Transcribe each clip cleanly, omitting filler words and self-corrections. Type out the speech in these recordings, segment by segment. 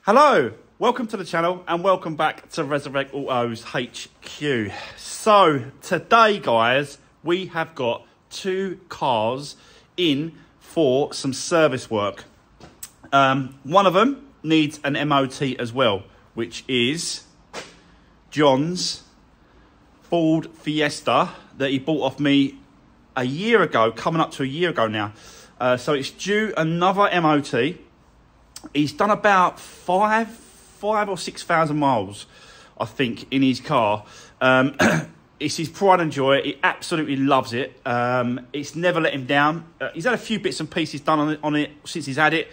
Hello, welcome to the channel and welcome back to Resurwreck Autos HQ. So today guys, we have got two cars in for some service work. One of them needs an MOT as well, which is John's Ford Fiesta that he bought off me a year ago, coming up to a year ago now. So it's due another MOT. He's done about 5,000 or 6,000 miles, I think, in his car. It's his pride and joy. He absolutely loves it. It's never let him down. He's had a few bits and pieces done on it since he's had it,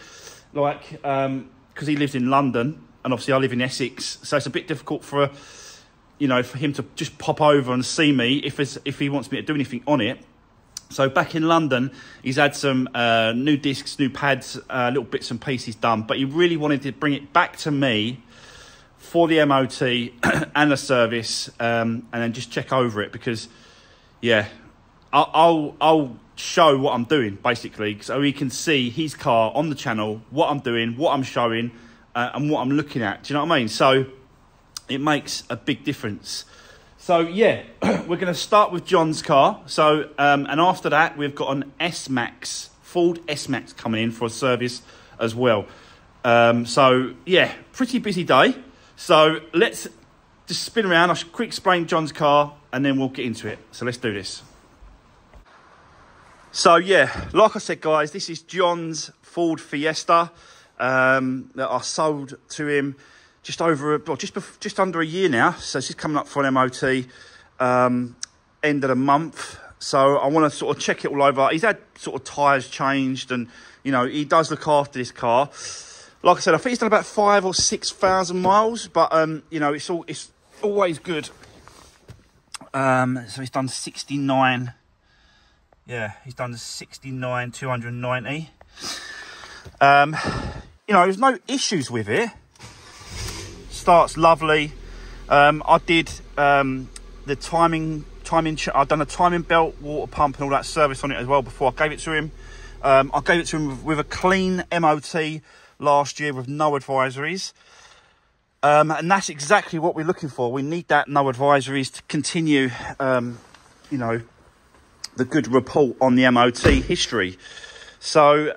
like because he lives in London and obviously I live in Essex, so it's a bit difficult for for him to just pop over and see me if he wants me to do anything on it. So back in London, he's had some new discs, new pads, little bits and pieces done. But he really wanted to bring it back to me for the MOT and the service, and then just check over it because, yeah, I'll show what I'm doing basically, so he can see his car on the channel, what I'm doing, what I'm showing, and what I'm looking at. Do you know what I mean? So it makes a big difference. So yeah, we're going to start with John's car. So and after that, we've got an S-Max, Ford S-Max coming in for a service as well. So yeah, pretty busy day. So let's just spin around. I'll quick explain John's car and then we'll get into it. So let's do this. So yeah, like I said, guys, this is John's Ford Fiesta that I sold to him just under a year now. So she's coming up for an MOT end of the month. So I want to sort of check it all over. He's had sort of tyres changed and, he does look after this car. Like I said, I think he's done about 5,000 or 6,000 miles, but, it's always good. So he's done 69. Yeah, he's done 69, 290. There's no issues with it. Starts lovely. I did the timing. I've done a timing belt, water pump, and all that service on it as well before I gave it to him. I gave it to him with a clean MOT last year with no advisories, and that's exactly what we're looking for. We need that no advisories to continue, the good report on the MOT history. So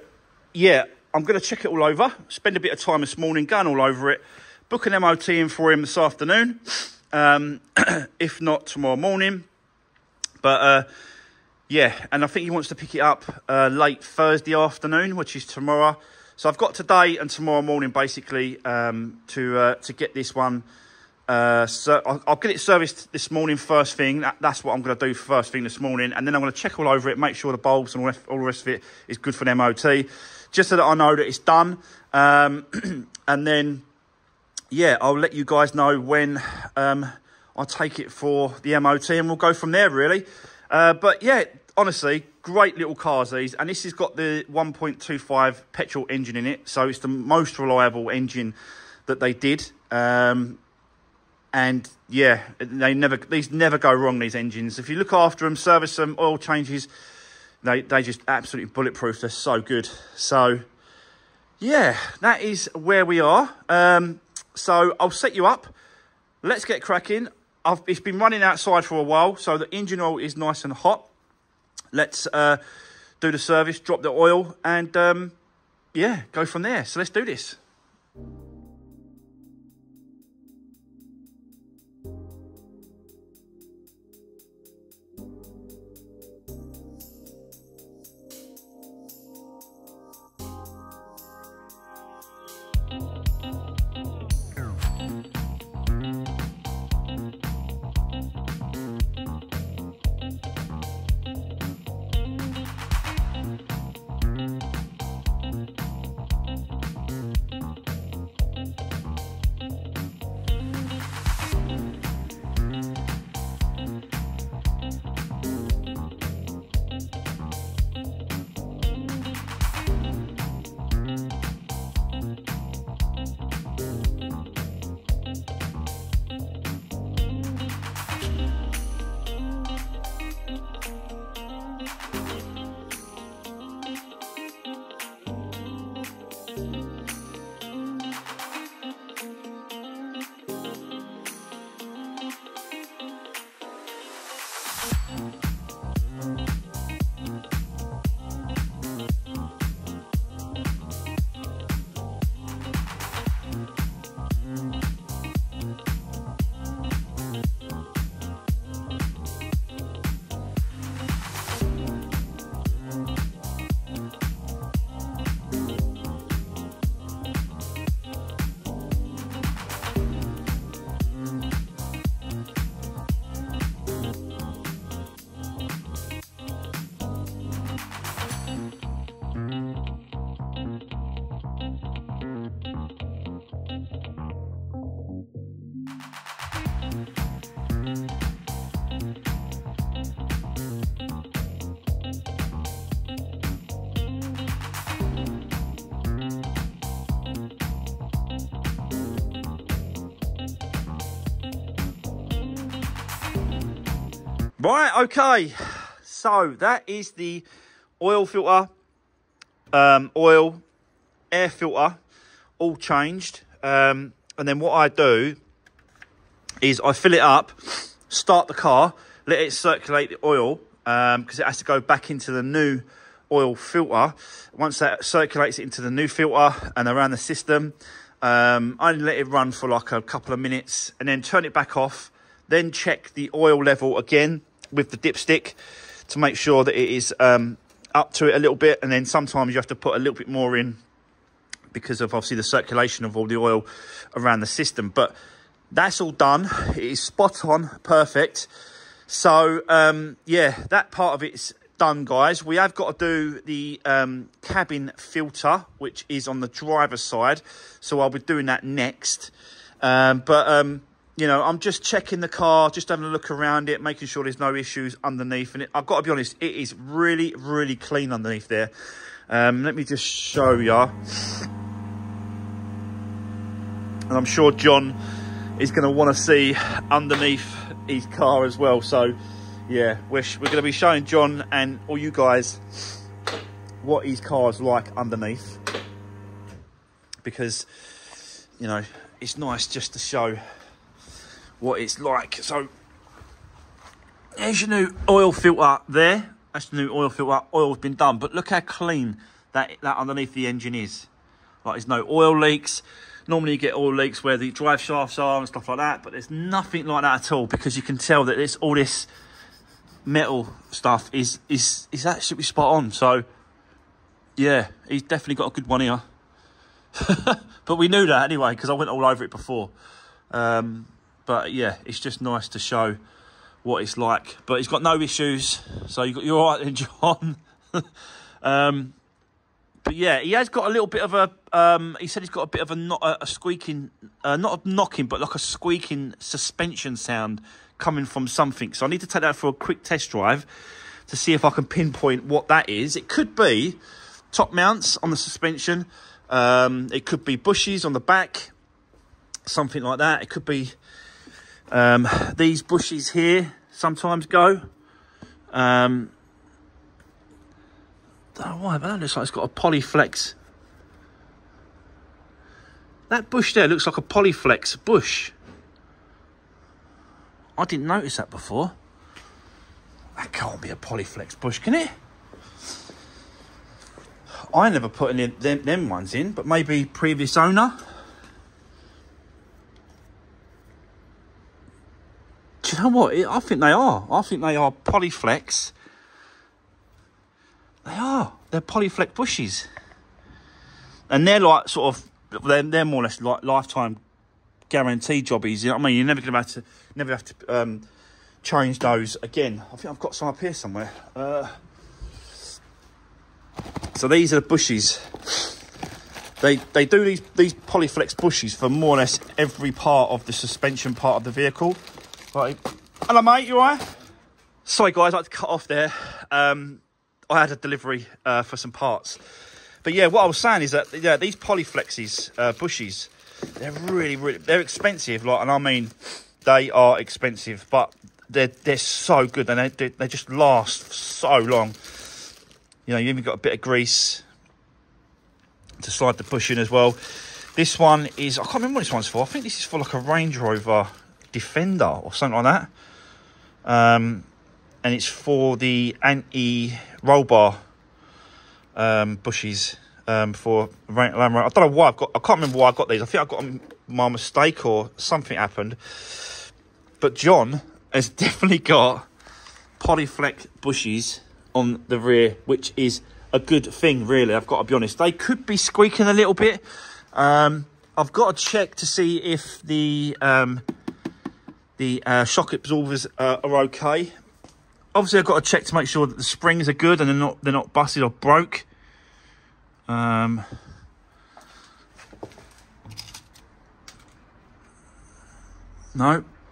yeah, I'm going to check it all over. Spend a bit of time this morning going all over it. Book an MOT in for him this afternoon, if not tomorrow morning. But, yeah, and I think he wants to pick it up late Thursday afternoon, which is tomorrow. So I've got today and tomorrow morning, basically, to get this one. So I'll get it serviced this morning first thing. That's what I'm going to do first thing this morning. And then I'm going to check all over it, make sure the bulbs and all the rest of it is good for the MOT, just so that I know that it's done. And then, yeah, I'll let you guys know when I take it for the MOT and we'll go from there, really. But, yeah, honestly, great little cars, these. And this has got the 1.25 petrol engine in it. So it's the most reliable engine that they did. And, yeah, these never go wrong, these engines. If you look after them, service them, oil changes, they just absolutely bulletproof. They're so good. So, yeah, that is where we are. So I'll set you up. Let's get cracking. It's been running outside for a while, so the engine oil is nice and hot. Let's do the service, drop the oil, and yeah, go from there. So let's do this. Right, okay. So that is the oil filter, oil, air filter, all changed. And then what I do is I fill it up, start the car, let it circulate the oil, because it has to go back into the new oil filter. Once that circulates it into the new filter and around the system, I let it run for like a couple of minutes and then turn it back off. Then check the oil level again with the dipstick to make sure that it is up to it a little bit. And then sometimes you have to put a little bit more in because of obviously the circulation of all the oil around the system. But that's all done. It is spot on, perfect. So yeah, that part of it's done, guys. We have got to do the cabin filter, which is on the driver's side, so I'll be doing that next. You know, I'm just checking the car, just having a look around it, making sure there's no issues underneath. And I've got to be honest, it is really, really clean underneath there. Let me just show you. And I'm sure John is going to want to see underneath his car as well. So yeah, we're going to be showing John and all you guys what his car's like underneath, because, you know, it's nice just to show what it's like. So there's your new oil filter there. That's the new oil filter. Oil's been done, but look how clean that underneath the engine is. Like, there's no oil leaks. Normally you get oil leaks where the drive shafts are and stuff like that, but there's nothing like that at all, because you can tell that it's all this metal stuff is absolutely spot on. So yeah, he's definitely got a good one here. But we knew that anyway, because I went all over it before. But yeah, it's just nice to show what it's like. But he's got no issues, so you're all right then, John. But yeah, he has got a little bit of a, he said he's got a bit of a squeaking, not a knocking, but like a squeaking suspension sound coming from something. So I need to take that for a quick test drive to see if I can pinpoint what that is. It could be top mounts on the suspension. It could be bushes on the back, something like that. It could be these bushes here sometimes go. Don't know why, but that looks like it's got a polyflex. That bush there looks like a polyflex bush. I didn't notice that before. That can't be a polyflex bush, can it? I never put any them ones in, but maybe previous owner. Do you know what? I think they are. I think they are polyflex. They are. They're polyflex bushes. And they're like sort of, they're more or less like lifetime guarantee jobbies. You know what I mean? You're never going to have to change those again. I think I've got some up here somewhere. So these are the bushes. They do these polyflex bushes for more or less every part of the suspension part of the vehicle. Right. Hello, mate. You all right? Sorry, guys. I had to cut off there. I had a delivery for some parts. But yeah, what I was saying is that, yeah, these polyflexes, bushes, they're really, they're expensive. Like, and I mean, they are expensive, but they're so good, and they just last so long. You know, you even got a bit of grease to slide the bush in as well. This one is, I can't remember what this one's for. I think this is for like a Range Rover Defender or something like that. And it's for the anti-roll bar bushes for Land Rover. I don't know why I can't remember why I got these. I think I got them by mistake or something happened. But John has definitely got polyflex bushes on the rear, which is a good thing, really. I've got to be honest. They could be squeaking a little bit. I've got to check to see if the shock absorbers are okay. Obviously, I've got to check to make sure that the springs are good and they're not busted or broke. No,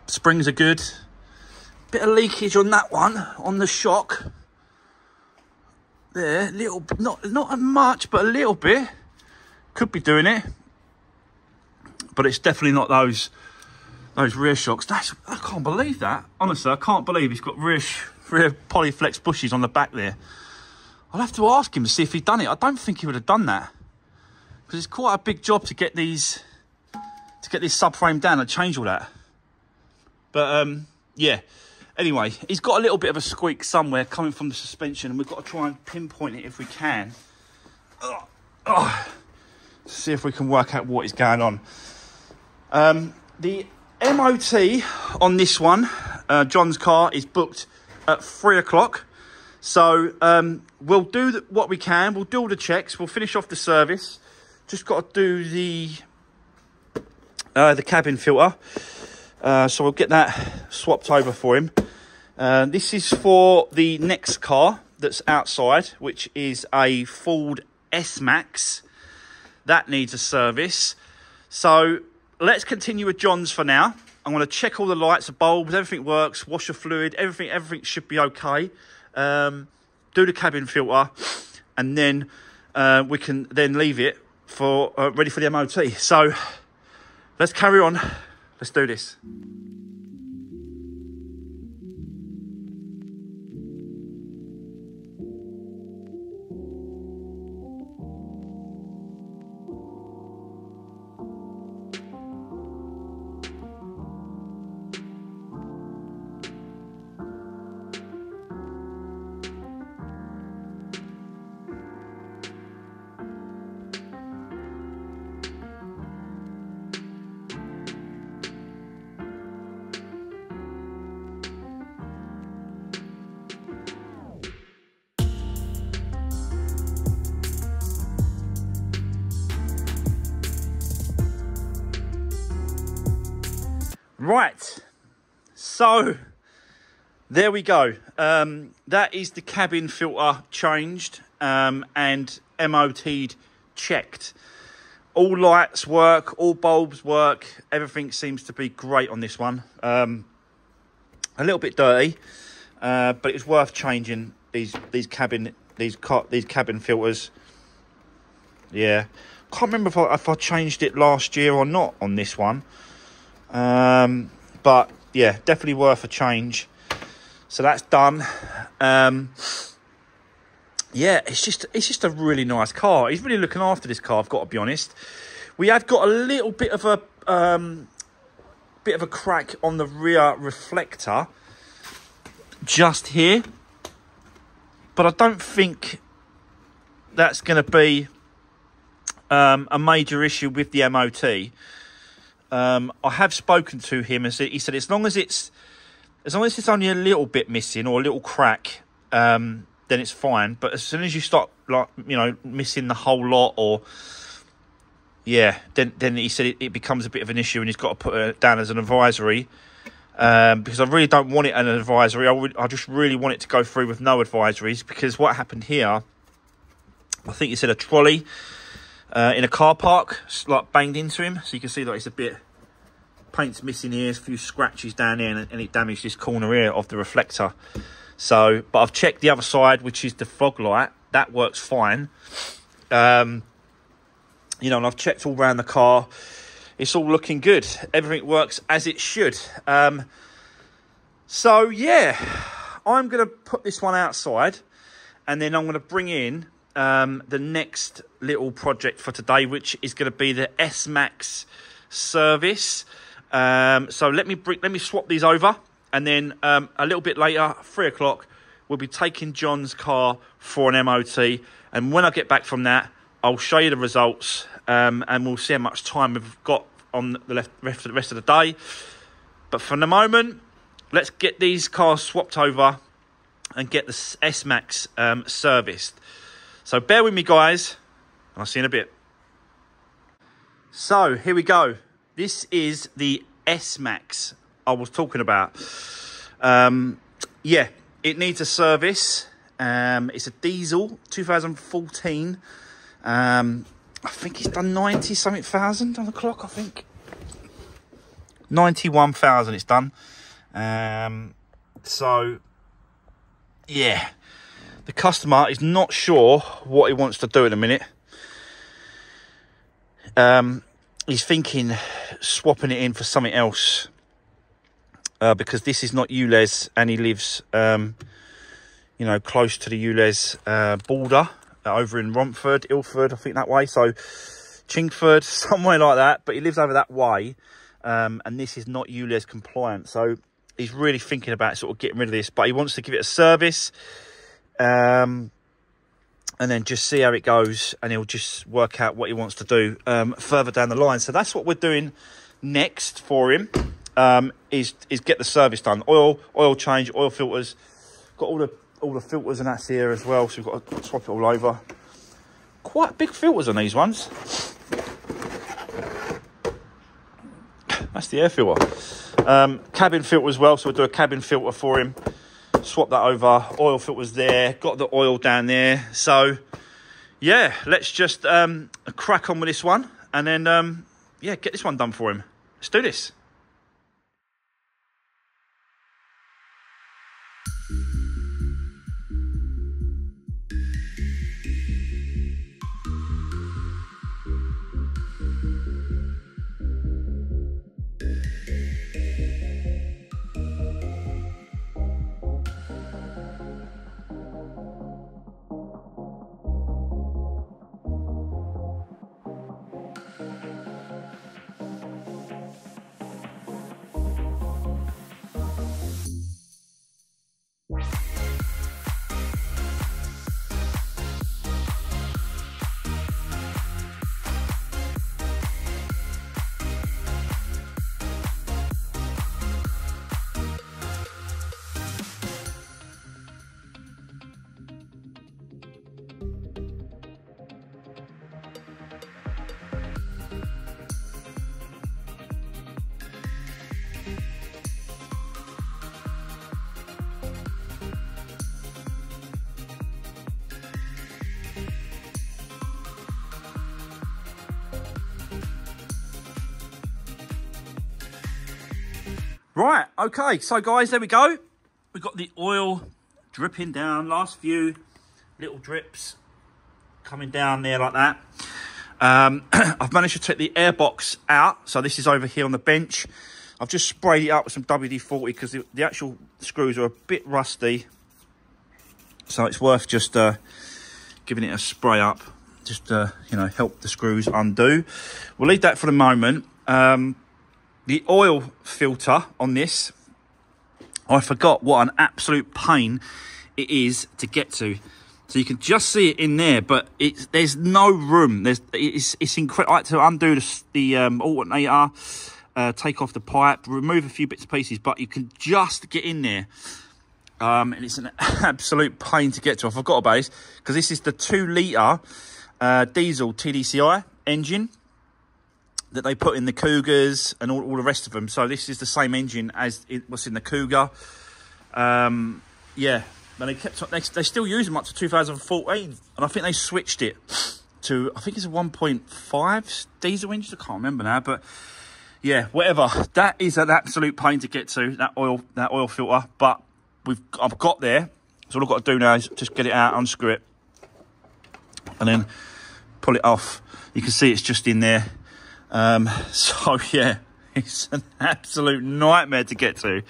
springs are good. Bit of leakage on that one, on the shock. There, little, not much, but a little bit. Could be doing it, but it's definitely not those those rear shocks. I can't believe that. Honestly, I can't believe he's got rear Polyflex bushes on the back there. I'll have to ask him to see if he'd done it. I don't think he would have done that, because it's quite a big job to get these, subframe down and change all that. But yeah. Anyway, he's got a little bit of a squeak somewhere coming from the suspension, and we've got to try and pinpoint it if we can. See if we can work out what is going on. The MOT on this one, John's car, is booked at 3 o'clock. So we'll do what we can. We'll do all the checks. We'll finish off the service. Just got to do the cabin filter. So we'll get that swapped over for him. This is for the next car that's outside, which is a Ford S-Max. That needs a service. So let's continue with John's for now. I'm going to check all the lights, the bulbs, everything works, washer fluid, everything should be okay. Do the cabin filter, and then we can then leave it for ready for the MOT. So let's carry on. Let's do this. Right, so there we go. That is the cabin filter changed and MOT'd, checked. All lights work, all bulbs work. Everything seems to be great on this one. A little bit dirty, but it's worth changing these cabin filters. Yeah, can't remember if I changed it last year or not on this one. But yeah, definitely worth a change. So that's done. Yeah, it's just a really nice car. He's really looking after this car, I've got to be honest. We have got a little bit of a crack on the rear reflector just here, but I don't think that's going to be a major issue with the MOT. I have spoken to him, and he said as long as it's only a little bit missing or a little crack, then it's fine. But as soon as you start, like, you know, missing the whole lot, or yeah, then he said it becomes a bit of an issue, and he's got to put it down as an advisory. Because I really don't want it as an advisory. I just really want it to go through with no advisories, because what happened here, I think he said a trolley in a car park like banged into him, so you can see that it's a bit paint's missing here, a few scratches down there, and it damaged this corner here of the reflector. So, but I've checked the other side, which is the fog light, that works fine. You know, and I've checked all around the car, it's all looking good, everything works as it should. So yeah, I'm going to put this one outside, and then I'm going to bring in the next little project for today, which is going to be the S-Max service. So let me swap these over, and then a little bit later, 3 o'clock, we'll be taking John's car for an MOT, and when I get back from that, I'll show you the results, and we'll see how much time we've got on the rest of the day. But for the moment, let's get these cars swapped over and get the S-Max serviced. So bear with me, guys, and I'll see you in a bit. So here we go. This is the S-Max I was talking about. Yeah, it needs a service. It's a diesel, 2014. I think it's done 90-something thousand on the clock, I think. 91,000 it's done. So, yeah. The customer is not sure what he wants to do in a minute. He's thinking swapping it in for something else. because this is not ULEZ, and he lives, you know, close to the ULEZ border over in Romford, Ilford, I think that way. So Chingford, somewhere like that. But he lives over that way, and this is not ULEZ compliant. So he's really thinking about sort of getting rid of this, but he wants to give it a service, and then just see how it goes, and he'll just work out what he wants to do further down the line. So that's what we're doing next for him, is get the service done. Oil change, oil filters. Got all the filters and that's here as well, so we've got to swap it all over. Quite big filters on these ones. That's the air filter. Cabin filter as well, so we'll do a cabin filter for him. Swap that over. Oil filters there. Got the oil down there. So, yeah, let's just crack on with this one. And then, yeah, get this one done for him. Let's do this. Right, okay, so guys, there we go. We've got the oil dripping down, last few little drips coming down there like that. I've managed to take the air box out, so this is over here on the bench. I've just sprayed it up with some WD-40 because the actual screws are a bit rusty, so it's worth just giving it a spray up, just you know, help the screws undo. We'll leave that for the moment. The oil filter on this, I forgot what an absolute pain it is to get to. So you can just see it in there, but there's no room. It's incredible. I had to undo the alternator, take off the pipe, remove a few bits and pieces, but you can just get in there. And it's an absolute pain to get to. I forgot about this because this is the 2-litre diesel TDCI engine that they put in the Cougars and all the rest of them. So this is the same engine as what's in the Cougar. Yeah, but they still use them up to 2014, and I think they switched it to, I think it's a 1.5 diesel engine. I can't remember now, but yeah, whatever. That is an absolute pain to get to, that oil filter. But I've got there, so all I've got to do now is just get it out, unscrew it, and then pull it off. You can see it's just in there. So yeah, it's an absolute nightmare to get to.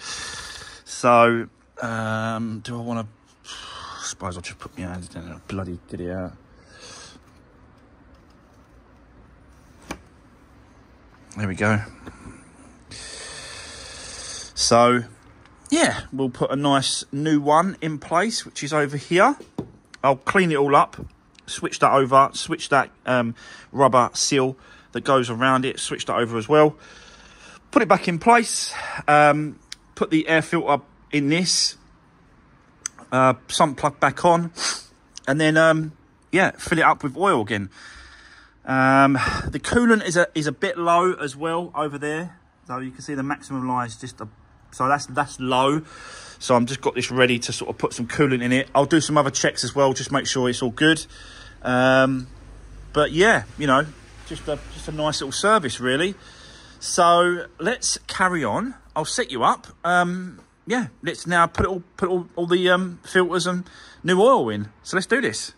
So do I want to, I suppose I'll just put my hands down and bloody get it out. There we go. So yeah, we'll put a nice new one in place, which is over here. I'll clean it all up, switch that over, switch that rubber seal that goes around it, switch that over as well, put it back in place, put the air filter in this, sump plug back on, and then yeah, fill it up with oil again. The coolant is a bit low as well over there, so you can see the maximum line is just so that's low. So I'm just got this ready to sort of put some coolant in it. I'll do some other checks as well, just make sure it's all good. But yeah, you know, just a nice little service really. So let's carry on. I'll set you up. Yeah, let's now put all the filters and new oil in. So let's do this.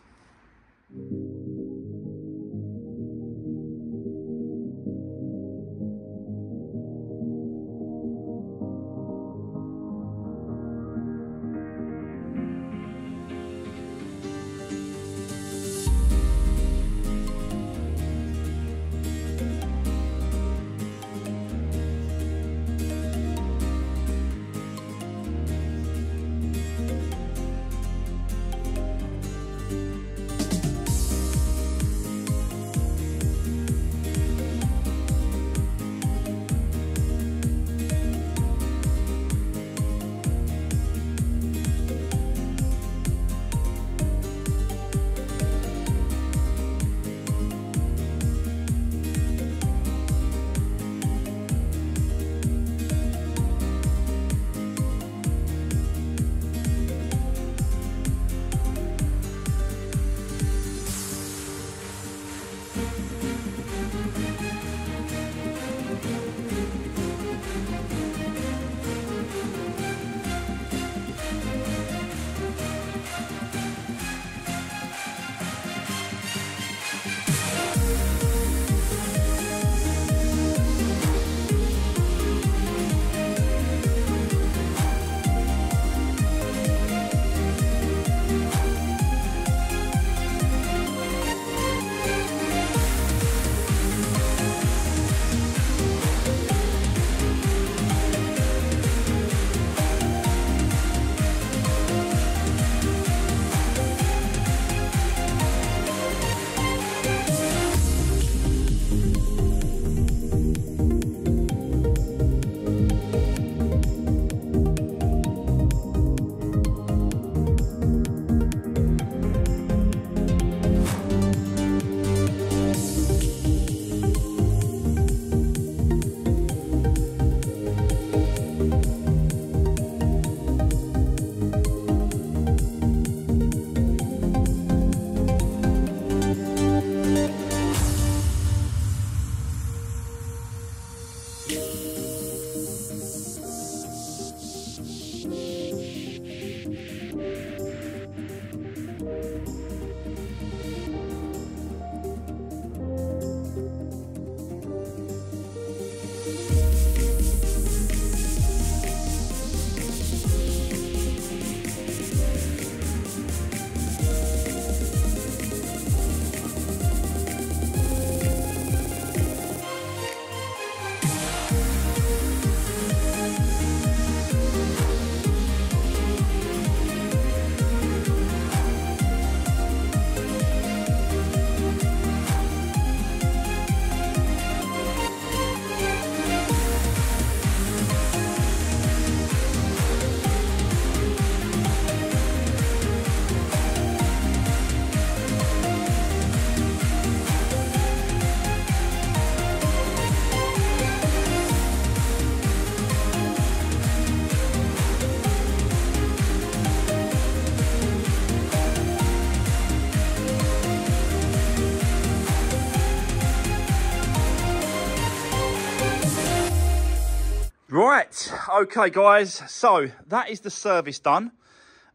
Okay, guys, so that is the service done.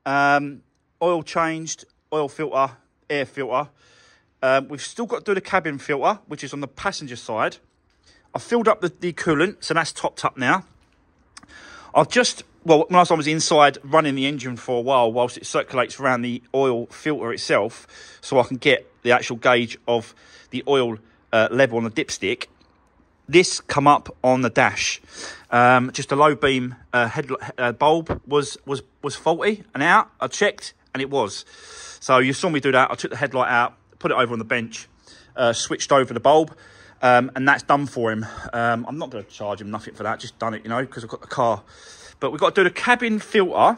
Oil changed, oil filter, air filter. We've still got to do the cabin filter, which is on the passenger side. I filled up the coolant, so that's topped up now. I've just, well, when I was inside running the engine for a while whilst it circulates around the oil filter itself, so I can get the actual gauge of the oil level on the dipstick. This come up on the dash. Just a low beam bulb was faulty and out. I checked and it was. So you saw me do that. I took the headlight out, put it over on the bench, switched over the bulb, and that's done for him. I'm not going to charge him nothing for that. Just done it, you know, because I've got the car. But we've got to do the cabin filter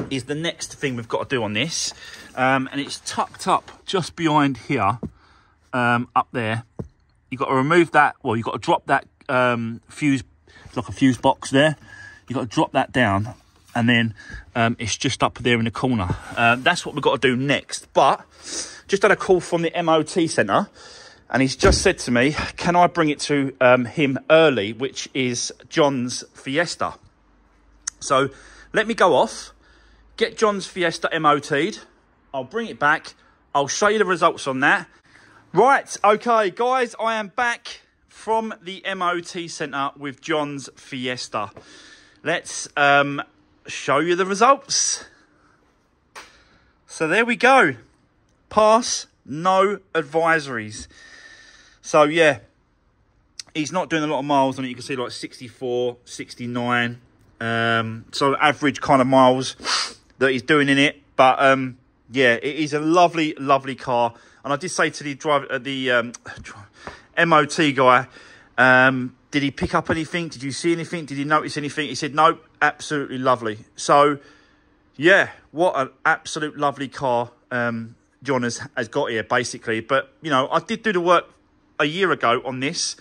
is the next thing we've got to do on this. And it's tucked up just behind here, up there. You've got to remove that. Well, you've got to drop that fuse, like a fuse box there. You've got to drop that down, and then it's just up there in the corner. That's what we've got to do next. But just had a call from the MOT centre, and he's just said to me, can I bring it to him early, which is John's Fiesta. So let me go off, get John's Fiesta MOT'd. I'll bring it back. I'll show you the results on that. Right, okay, guys, I am back from the MOT centre with John's Fiesta. Let's show you the results. So there we go. Pass, no advisories. So, yeah, he's not doing a lot of miles on it. You can see like 64, 69. So average kind of miles that he's doing in it. But, yeah, it is a lovely, lovely car. And I did say to the driver, MOT guy, did he pick up anything? Did you see anything? Did he notice anything? He said, no, absolutely lovely. So, yeah, what an absolute lovely car John has got here, basically. But, you know, I did do the work a year ago on this.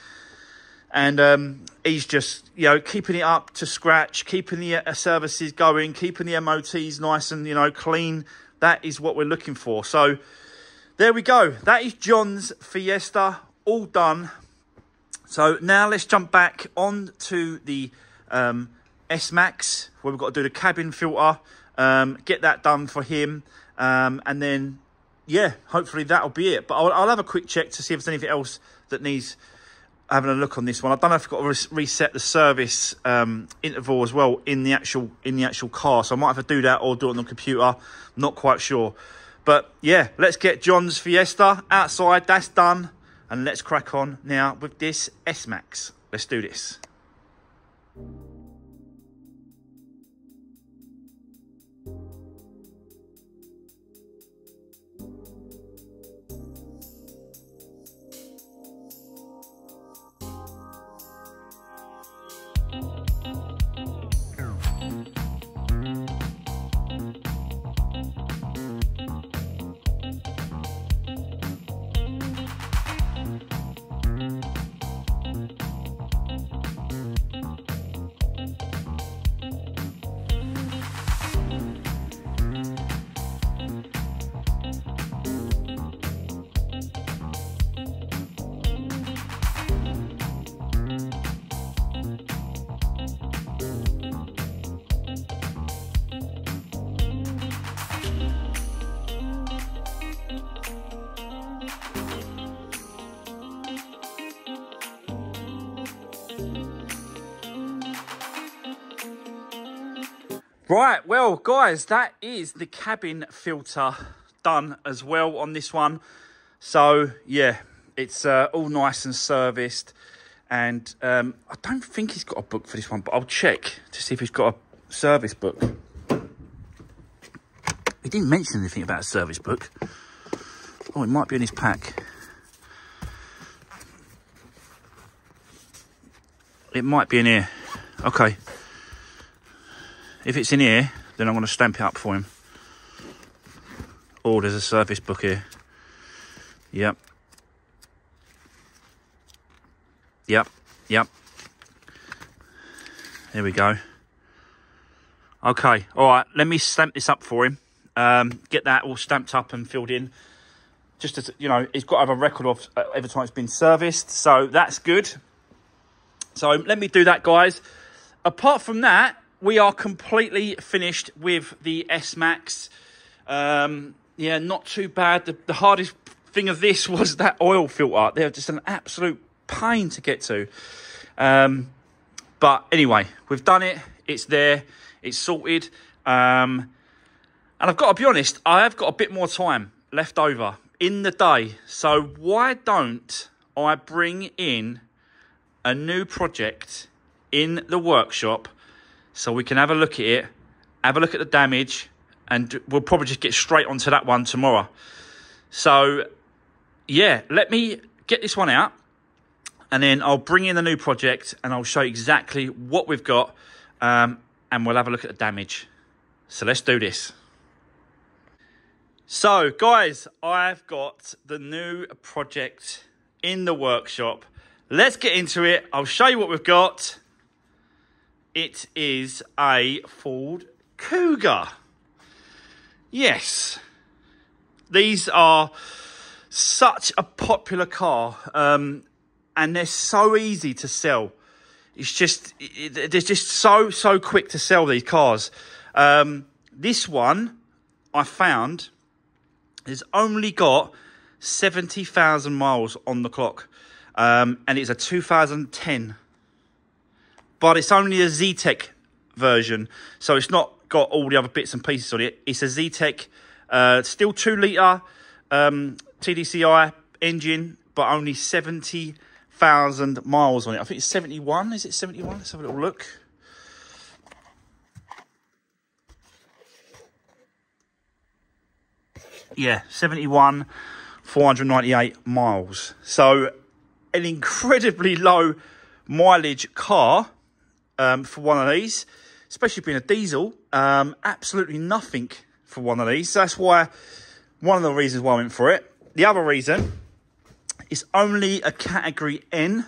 And he's just, you know, keeping it up to scratch, keeping the services going, keeping the MOTs nice and, you know, clean. That is what we're looking for. So, there we go. That is John's Fiesta, all done. So now let's jump back on to the S-Max, where we've got to do the cabin filter, get that done for him. And then, yeah, hopefully that'll be it. But I'll have a quick check to see if there's anything else that needs having a look on this one. I don't know if I've got to reset the service interval as well in the actual car. So I might have to do that or do it on the computer. I'm not quite sure. But, yeah, let's get John's Fiesta outside. That's done. And let's crack on now with this S-Max. Let's do this. Right, well, guys, that is the cabin filter done as well on this one. So, yeah, it's all nice and serviced. And I don't think he's got a book for this one, but I'll check to see if he's got a service book. He didn't mention anything about a service book. Oh, it might be in his pack. It might be in here. Okay. If it's in here, then I'm going to stamp it up for him. Oh, there's a service book here. Yep. Yep. Yep. There we go. Okay. All right. Let me stamp this up for him. Get that all stamped up and filled in. Just as, you know, he's got to have a record of every time it's been serviced. So that's good. So let me do that, guys. apart from that, we are completely finished with the S-Max. Yeah, not too bad. The hardest thing of this was that oil filter. They're just an absolute pain to get to. But anyway, we've done it. It's there. It's sorted. And I've got to be honest, I have got a bit more time left over in the day. So why don't I bring in a new project in the workshop so we can have a look at it, have a look at the damage, and we'll probably just get straight onto that one tomorrow. So, yeah, let me get this one out, and then I'll bring in the new project, and I'll show you exactly what we've got, and we'll have a look at the damage. So let's do this. So, guys, I've got the new project in the workshop. Let's get into it. I'll show you what we've got. It is a Ford Cougar. Yes. These are such a popular car, and they're so easy to sell. It's just, they're just so quick to sell, these cars. This one, I found, has only got 70,000 miles on the clock. And it's a 2010. But it's only a Z-Tech version. So it's not got all the other bits and pieces on it. It's a Z-Tech, still 2 litre TDCI engine, but only 70,000 miles on it. I think it's 71. Is it 71? Let's have a little look. Yeah, 71, 498 miles. So an incredibly low mileage car for one of these, especially being a diesel. Absolutely nothing for one of these. So that's why, one of the reasons why I went for it. The other reason, it's only a category N,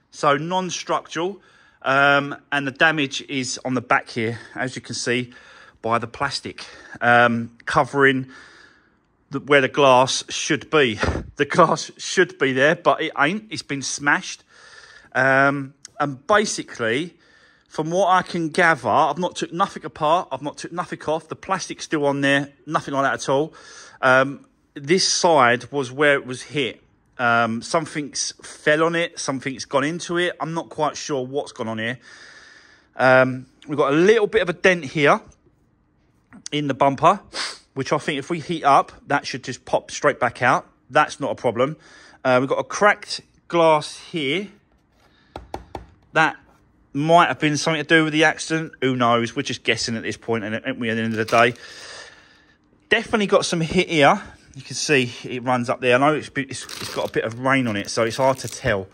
so non-structural, and the damage is on the back here, as you can see, by the plastic covering where the glass should be. The glass should be there, but it ain't. It's been smashed. And basically, from what I can gather, I've not took nothing apart. I've not took nothing off. The plastic's still on there. Nothing like that at all. This side was where it was hit. Something's fell on it. Something's gone into it. I'm not quite sure what's gone on here. We've got a little bit of a dent here in the bumper, which I think if we heat up, that should just pop straight back out. That's not a problem. We've got a cracked glass here. That might have been something to do with the accident. Who knows? We're just guessing at this point, aren't we, at the end of the day? Definitely got some hit here. You can see it runs up there. I know it's got a bit of rain on it, so it's hard to tell.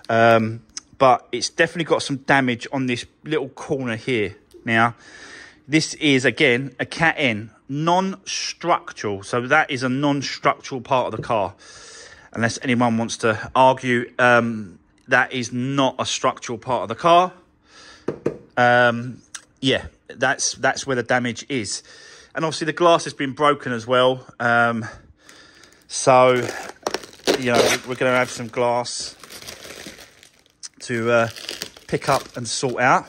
But it's definitely got some damage on this little corner here. Now, this is, again, a Cat N. Non-structural, so that is a non-structural part of the car. Unless anyone wants to argue, that is not a structural part of the car. Yeah, that's where the damage is. And obviously the glass has been broken as well. So, you know, we're going to have some glass to pick up and sort out.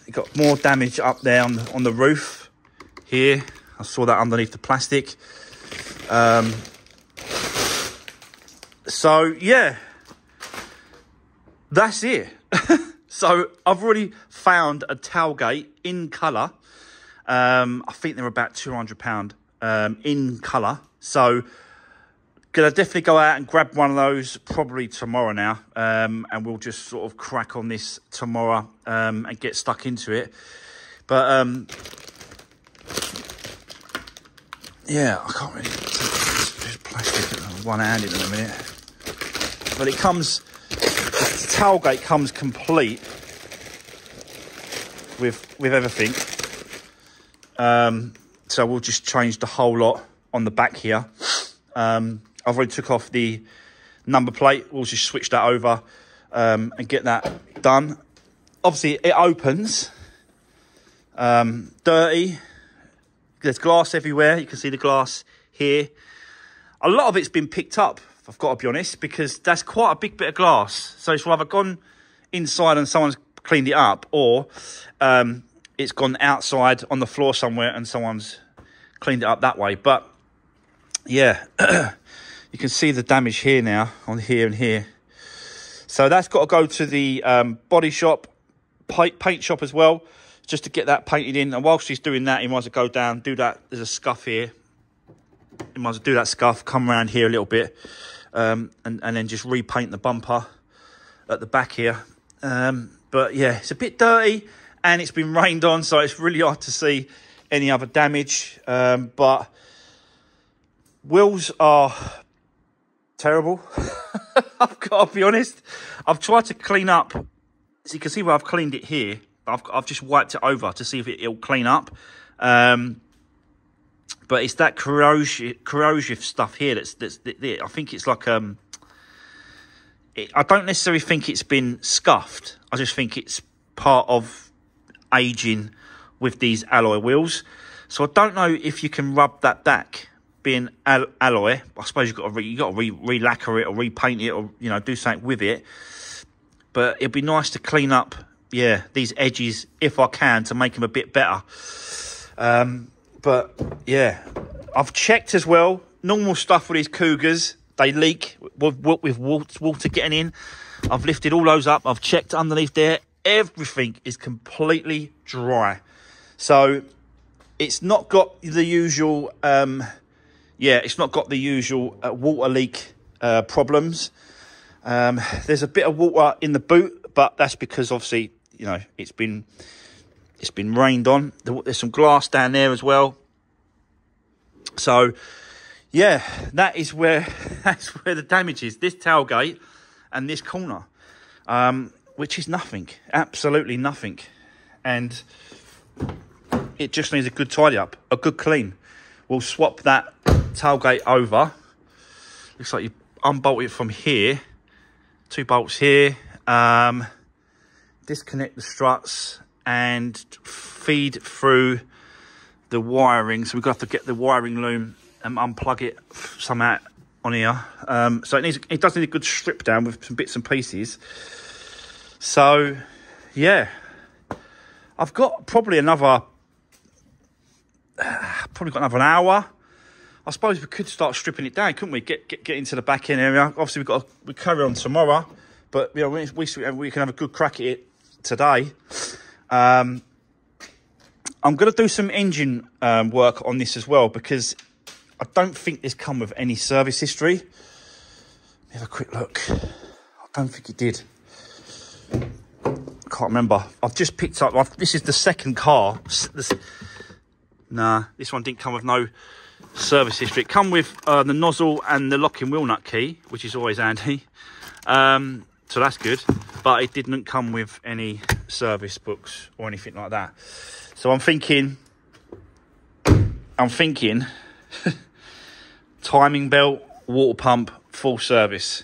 You've got more damage up there on the roof. Here, I saw that underneath the plastic. So, yeah, that's it. So, I've already found a tailgate in colour. I think they're about £200 in colour. So, gonna definitely go out and grab one of those probably tomorrow now. And we'll just sort of crack on this tomorrow and get stuck into it. But, yeah, I can't really just plastic one-handed in a minute. But it comes, the tailgate comes complete with everything. So we'll just change the whole lot on the back here. I've already took off the number plate. We'll just switch that over and get that done. Obviously, it opens dirty. There's glass everywhere. You can see the glass here. A lot of it's been picked up, I've got to be honest, because that's quite a big bit of glass. So it's either gone inside and someone's cleaned it up, or it's gone outside on the floor somewhere and someone's cleaned it up that way. But yeah, you can see the damage here now on here and here. So that's got to go to the body shop, paint shop as well, just to get that painted in. And whilst he's doing that, he might as well go down, do that. There's a scuff here. He might as well do that scuff, come around here a little bit, and then just repaint the bumper at the back here. But yeah, it's a bit dirty and it's been rained on, so it's really hard to see any other damage. But wheels are terrible. I've got to be honest. I've tried to clean up. So you can see where I've cleaned it here. I've just wiped it over to see if it'll clean up. But it's that corrosive stuff here that's I think it's like I don't necessarily think it's been scuffed. I just think it's part of aging with these alloy wheels. So I don't know if you can rub that back. Being alloy, I suppose you've got to re-lacquer it or repaint it, or do something with it. But it'd be nice to clean up, yeah, these edges if I can, to make them a bit better. But yeah, I've checked as well. Normal stuff with these Cougars, they leak with water getting in. I've lifted all those up. I've checked underneath there. Everything is completely dry. So it's not got the usual. It's not got the usual water leak problems. There's a bit of water in the boot, but that's because obviously, it's been rained on. There's some glass down there as well. So yeah, that's where the damage is. This tailgate and this corner, which is nothing, absolutely nothing. And it just needs a good tidy up, a good clean. We'll swap that tailgate over. Looks like you unbolt it from here. 2 bolts here. Disconnect the struts and feed through the wiring. So we're going to have to get the wiring loom and unplug it somehow on here. So it does need a good strip down with some bits and pieces. So yeah, I've got probably another an hour. I suppose we could start stripping it down, couldn't we? Get into the back end area. Obviously, we carry on tomorrow, but we can have a good crack at it today. I'm going to do some engine work on this as well, because I don't think this come with any service history. Let me have a quick look. I don't think it did. Can't remember. I've just picked up. This is the second car. Nah, this one didn't come with no service history. It come with the nozzle and the locking wheel nut key, which is always handy. So that's good. But it didn't come with any service books or anything like that. So I'm thinking timing belt, water pump, full service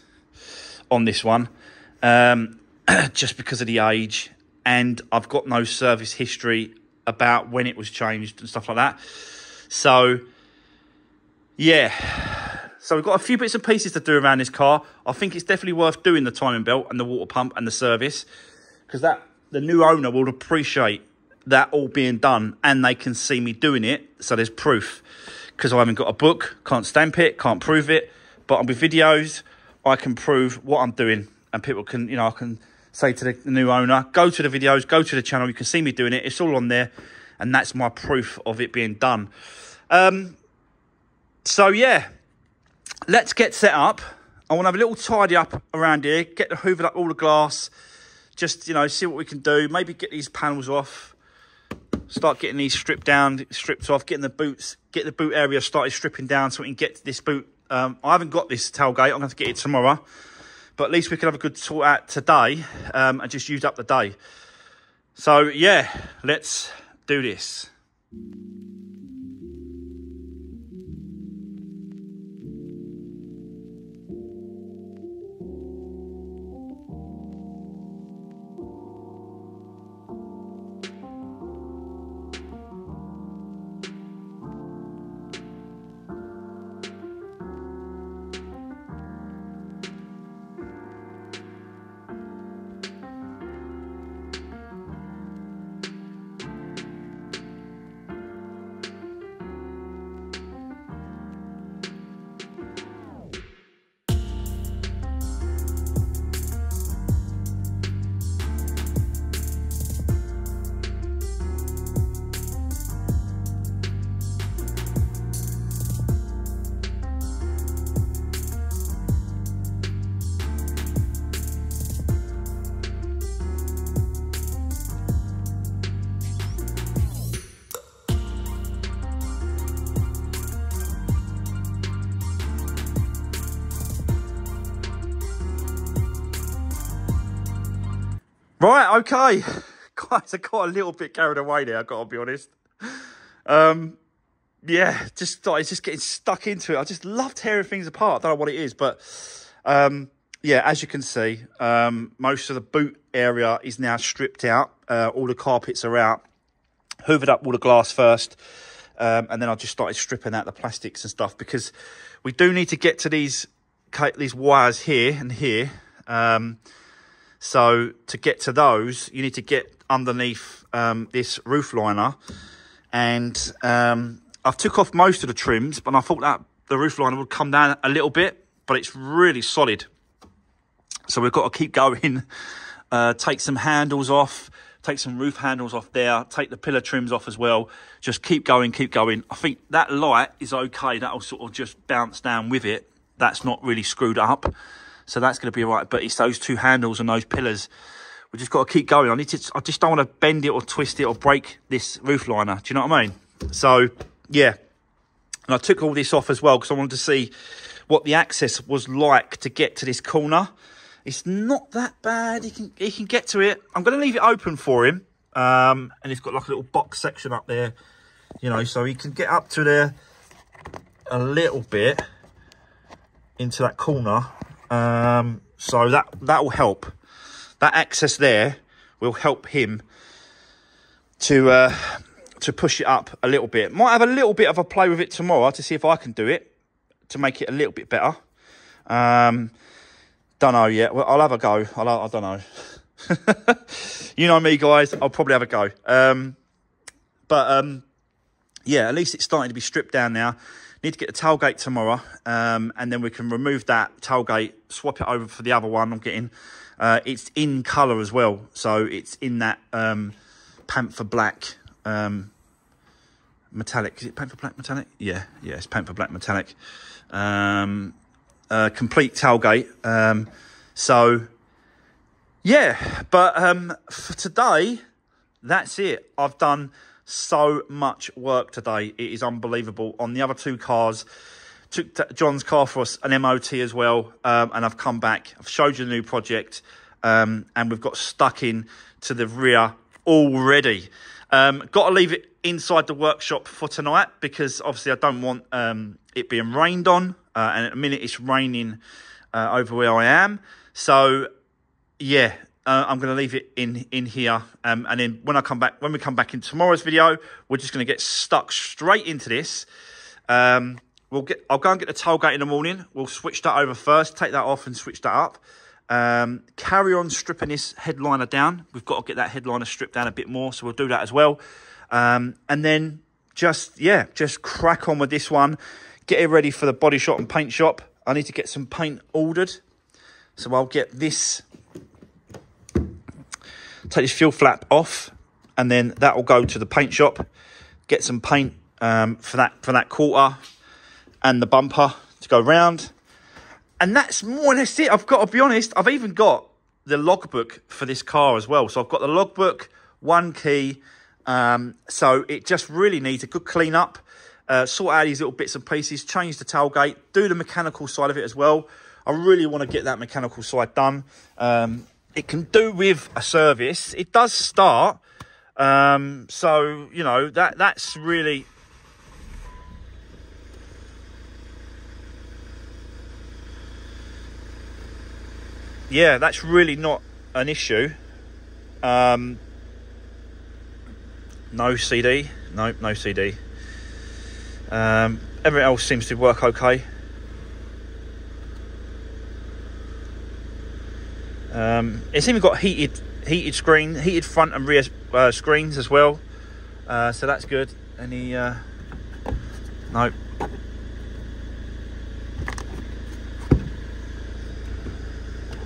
on this one. Just because of the age, and I've got no service history about when it was changed and stuff like that. So yeah, so we've got a few bits and pieces to do around this car. I think it's definitely worth doing the timing belt and the water pump and the service, because the new owner will appreciate that all being done, and they can see me doing it, so there's proof. Because I haven't got a book, can't stamp it, can't prove it, but on with videos I can prove what I'm doing, and people can, I can say to the new owner, go to the videos, go to the channel, you can see me doing it, it's all on there, and that's my proof of it being done. So yeah, let's get set up. I want to have a little tidy up around here, get the hoovered up all the glass, just, see what we can do, maybe get these panels off, start getting these stripped off, getting the boots, get the boot area started stripping down so we can get this boot. I haven't got this tailgate, I'm going to have to get it tomorrow. But at least we can have a good sort out today, and just use up the day. So yeah, let's do this. Right, okay. Guys, I got a little bit carried away there, I've got to be honest. Yeah, it's just getting stuck into it. I just love tearing things apart. I don't know what it is, but yeah, as you can see, most of the boot area is now stripped out. All the carpets are out. Hoovered up all the glass first, and then I just started stripping out the plastics and stuff, because we do need to get to these wires here and here. So to get to those, you need to get underneath this roof liner, and I've took off most of the trims, but I thought that the roof liner would come down a little bit, but it's really solid. So we've got to keep going, take some handles off, take some roof handles off there, take the pillar trims off as well. Just keep going, keep going. I think that light is okay. That'll sort of just bounce down with it. That's not really screwed up. So that's going to be all right. But it's those two handles and those pillars. We just got to keep going. I just don't want to bend it or twist it or break this roof liner. Do you know what I mean? So, yeah. And I took all this off as well because I wanted to see what the access was like to get to this corner. It's not that bad. He can get to it. I'm going to leave it open for him. And it's got like a little box section up there, you know, so he can get up to there a little bit into that corner. So that will help. That access there will help him to push it up a little bit. Might have a little bit of a play with it tomorrow to see if I can do it to make it a little bit better. Don't know yet. Well, I'll have a go. I don't know. You know me, guys. I'll probably have a go. Yeah, at least it's starting to be stripped down now. Need to get the tailgate tomorrow, and then we can remove that tailgate, swap it over for the other one I'm getting. It's in colour as well, so it's in that Panther Black metallic. Is it Panther Black metallic? Yeah, it's Panther Black metallic. Complete tailgate. So yeah, but for today, that's it. I've done so much work today. It is unbelievable. On the other two cars, took John's car for an MOT as well, and I've come back. I've showed you the new project, and we've got stuck in to the rear already. Got to leave it inside the workshop for tonight because obviously I don't want it being rained on, and at the minute it's raining over where I am. So yeah, I'm going to leave it in here, and then when we come back in tomorrow's video, we're just going to get stuck straight into this. I'll go and get the tailgate in the morning. We'll switch that over first, take that off and switch that up. Carry on stripping this headliner down. We've got to get that headliner stripped down a bit more, so we'll do that as well. And then just crack on with this one. Get it ready for the body shop and paint shop. I need to get some paint ordered, so I'll get this. Take this fuel flap off, and then that will go to the paint shop. Get some paint for that quarter and the bumper to go round, and that's more or less it. I've got to be honest. I've even got the logbook for this car as well. So I've got the logbook, one key. So it just really needs a good clean up. Sort out these little bits and pieces. Change the tailgate. Do the mechanical side of it as well. I really want to get that mechanical side done. It can do with a service. It does start. So, you know, that's really... Yeah, that's really not an issue. No CD. Nope, no CD. Everything else seems to work okay. It's even got heated screen, heated front and rear screens as well. So that's good. Any nope.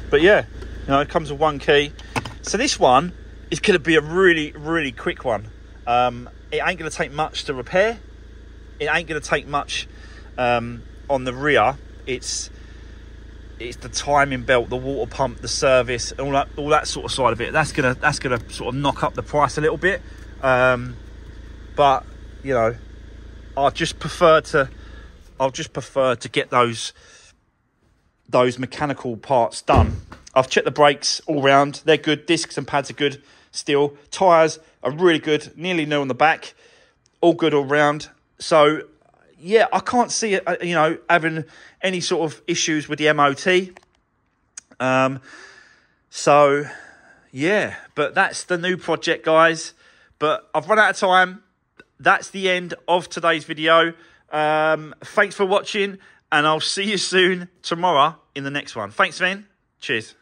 But yeah, you know, it comes with one key. So this one is going to be a really, really quick one. It ain't going to take much to repair. It ain't going to take much on the rear. It's the timing belt, the water pump, the service, all that sort of side of it. That's gonna sort of knock up the price a little bit. But you know, I'll just prefer to get those mechanical parts done I've checked the brakes all round. They're good. Discs and pads are good still. Tyres are really good. Nearly new on the back. All good all round. So, yeah, I can't see it, you know, having any sort of issues with the MOT. So, yeah, but that's the new project, guys. But I've run out of time. That's the end of today's video. Thanks for watching, and I'll see you soon tomorrow in the next one. Thanks, Vin. Cheers.